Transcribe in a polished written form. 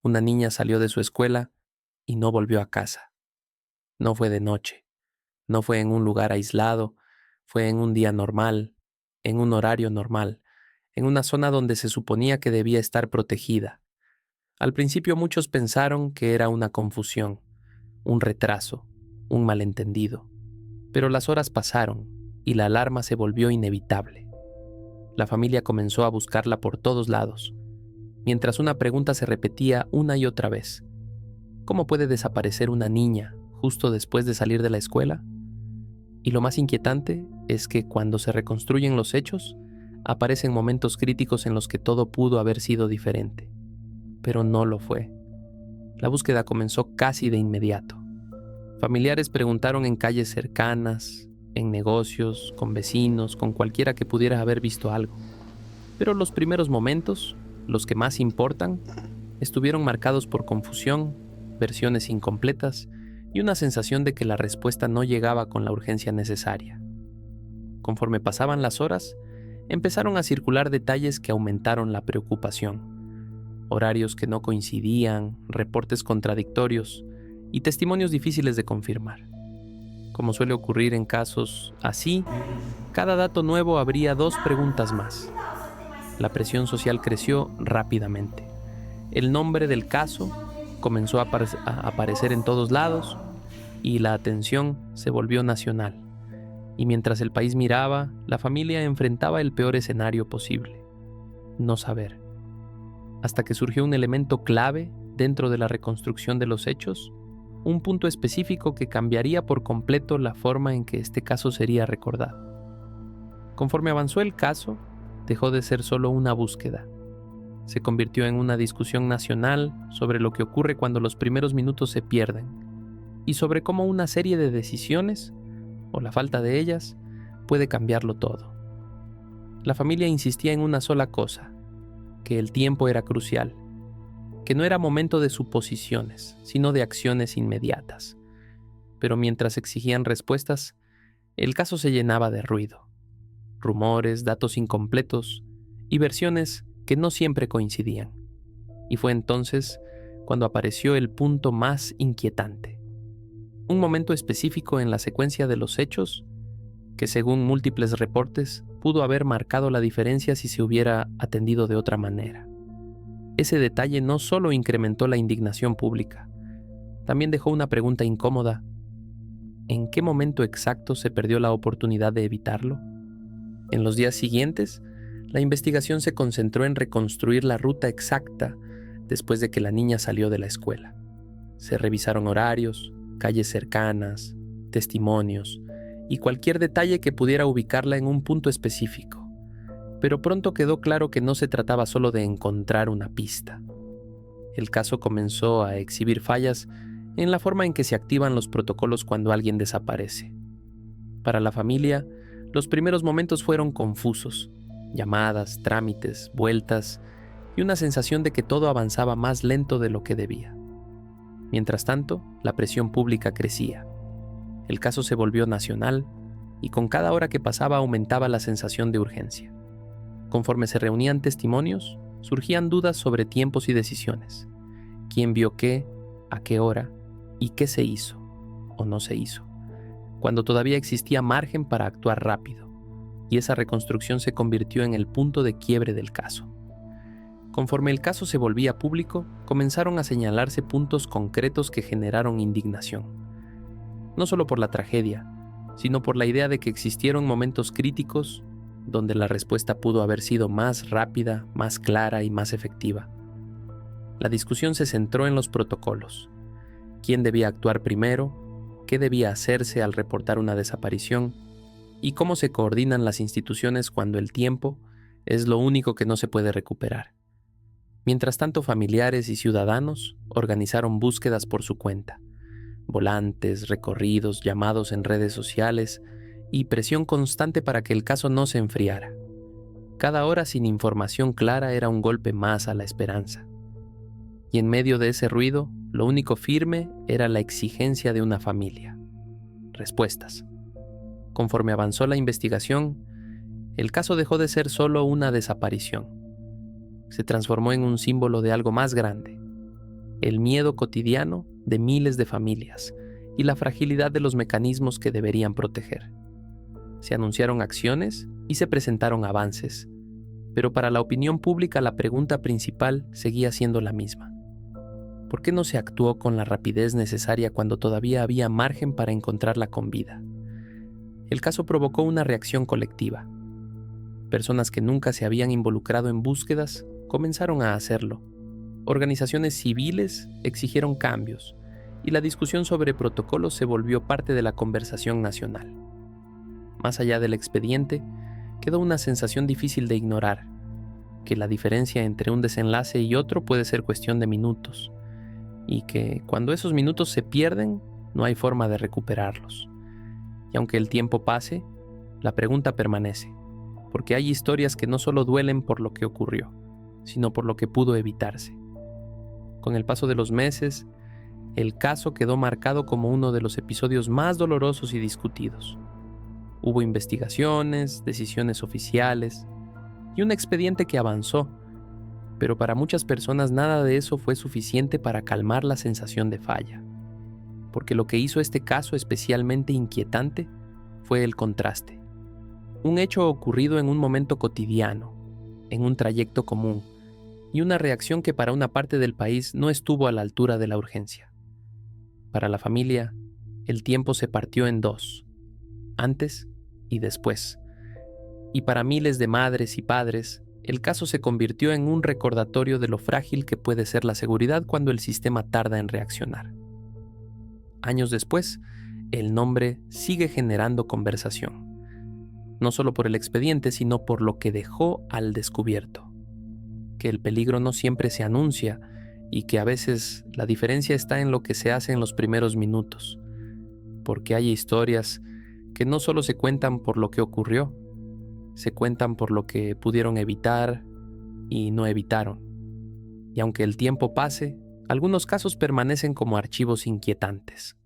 Una niña salió de su escuela y no volvió a casa. No fue de noche, no fue en un lugar aislado, fue en un día normal, en un horario normal, en una zona donde se suponía que debía estar protegida. Al principio muchos pensaron que era una confusión, un retraso, un malentendido. Pero las horas pasaron y la alarma se volvió inevitable. La familia comenzó a buscarla por todos lados, mientras una pregunta se repetía una y otra vez. ¿Cómo puede desaparecer una niña justo después de salir de la escuela? Y lo más inquietante es que cuando se reconstruyen los hechos, aparecen momentos críticos en los que todo pudo haber sido diferente. Pero no lo fue. La búsqueda comenzó casi de inmediato. Familiares preguntaron en calles cercanas, en negocios, con vecinos, con cualquiera que pudiera haber visto algo. Pero los primeros momentos, los que más importan, estuvieron marcados por confusión, versiones incompletas y una sensación de que la respuesta no llegaba con la urgencia necesaria. Conforme pasaban las horas, empezaron a circular detalles que aumentaron la preocupación. Horarios que no coincidían, reportes contradictorios y testimonios difíciles de confirmar. Como suele ocurrir en casos así, cada dato nuevo abría dos preguntas más. La presión social creció rápidamente. El nombre del caso comenzó a aparecer en todos lados y la atención se volvió nacional. Y mientras el país miraba, la familia enfrentaba el peor escenario posible: no saber. Hasta que surgió un elemento clave dentro de la reconstrucción de los hechos, un punto específico que cambiaría por completo la forma en que este caso sería recordado. Conforme avanzó el caso, dejó de ser solo una búsqueda. Se convirtió en una discusión nacional sobre lo que ocurre cuando los primeros minutos se pierden y sobre cómo una serie de decisiones, o la falta de ellas, puede cambiarlo todo. La familia insistía en una sola cosa: que el tiempo era crucial, que no era momento de suposiciones, sino de acciones inmediatas. Pero mientras exigían respuestas, el caso se llenaba de ruido, rumores, datos incompletos y versiones que no siempre coincidían. Y fue entonces cuando apareció el punto más inquietante. Un momento específico en la secuencia de los hechos que, según múltiples reportes, pudo haber marcado la diferencia si se hubiera atendido de otra manera. Ese detalle no solo incrementó la indignación pública, también dejó una pregunta incómoda: ¿en qué momento exacto se perdió la oportunidad de evitarlo? En los días siguientes, la investigación se concentró en reconstruir la ruta exacta después de que la niña salió de la escuela. Se revisaron horarios, calles cercanas, testimonios y cualquier detalle que pudiera ubicarla en un punto específico. Pero pronto quedó claro que no se trataba solo de encontrar una pista. El caso comenzó a exhibir fallas en la forma en que se activan los protocolos cuando alguien desaparece. Para la familia, los primeros momentos fueron confusos: llamadas, trámites, vueltas y una sensación de que todo avanzaba más lento de lo que debía. Mientras tanto, la presión pública crecía. El caso se volvió nacional y con cada hora que pasaba aumentaba la sensación de urgencia. Conforme se reunían testimonios, surgían dudas sobre tiempos y decisiones. ¿Quién vio qué, a qué hora y qué se hizo o no se hizo? Cuando todavía existía margen para actuar rápido, y esa reconstrucción se convirtió en el punto de quiebre del caso. Conforme el caso se volvía público, comenzaron a señalarse puntos concretos que generaron indignación. No solo por la tragedia, sino por la idea de que existieron momentos críticos donde la respuesta pudo haber sido más rápida, más clara y más efectiva. La discusión se centró en los protocolos: quién debía actuar primero, qué debía hacerse al reportar una desaparición y cómo se coordinan las instituciones cuando el tiempo es lo único que no se puede recuperar. Mientras tanto, familiares y ciudadanos organizaron búsquedas por su cuenta: volantes, recorridos, llamados en redes sociales y presión constante para que el caso no se enfriara. Cada hora sin información clara era un golpe más a la esperanza. Y en medio de ese ruido, lo único firme era la exigencia de una familia: respuestas. Conforme avanzó la investigación, el caso dejó de ser solo una desaparición. Se transformó en un símbolo de algo más grande: el miedo cotidiano de miles de familias y la fragilidad de los mecanismos que deberían proteger. Se anunciaron acciones y se presentaron avances, pero para la opinión pública la pregunta principal seguía siendo la misma. ¿Por qué no se actuó con la rapidez necesaria cuando todavía había margen para encontrarla con vida? El caso provocó una reacción colectiva. Personas que nunca se habían involucrado en búsquedas comenzaron a hacerlo. Organizaciones civiles exigieron cambios y la discusión sobre protocolos se volvió parte de la conversación nacional. Más allá del expediente, quedó una sensación difícil de ignorar, que la diferencia entre un desenlace y otro puede ser cuestión de minutos, y que cuando esos minutos se pierden, no hay forma de recuperarlos. Y aunque el tiempo pase, la pregunta permanece, porque hay historias que no solo duelen por lo que ocurrió, sino por lo que pudo evitarse. Con el paso de los meses, el caso quedó marcado como uno de los episodios más dolorosos y discutidos. Hubo investigaciones, decisiones oficiales y un expediente que avanzó, pero para muchas personas nada de eso fue suficiente para calmar la sensación de falla, porque lo que hizo este caso especialmente inquietante fue el contraste. Un hecho ocurrido en un momento cotidiano, en un trayecto común, y una reacción que para una parte del país no estuvo a la altura de la urgencia. Para la familia, el tiempo se partió en dos, antes y después. Y para miles de madres y padres, el caso se convirtió en un recordatorio de lo frágil que puede ser la seguridad cuando el sistema tarda en reaccionar. Años después, el nombre sigue generando conversación, no solo por el expediente, sino por lo que dejó al descubierto. Que el peligro no siempre se anuncia y que a veces la diferencia está en lo que se hace en los primeros minutos, porque hay historias que no solo se cuentan por lo que ocurrió, se cuentan por lo que pudieron evitar y no evitaron. Y aunque el tiempo pase, algunos casos permanecen como archivos inquietantes.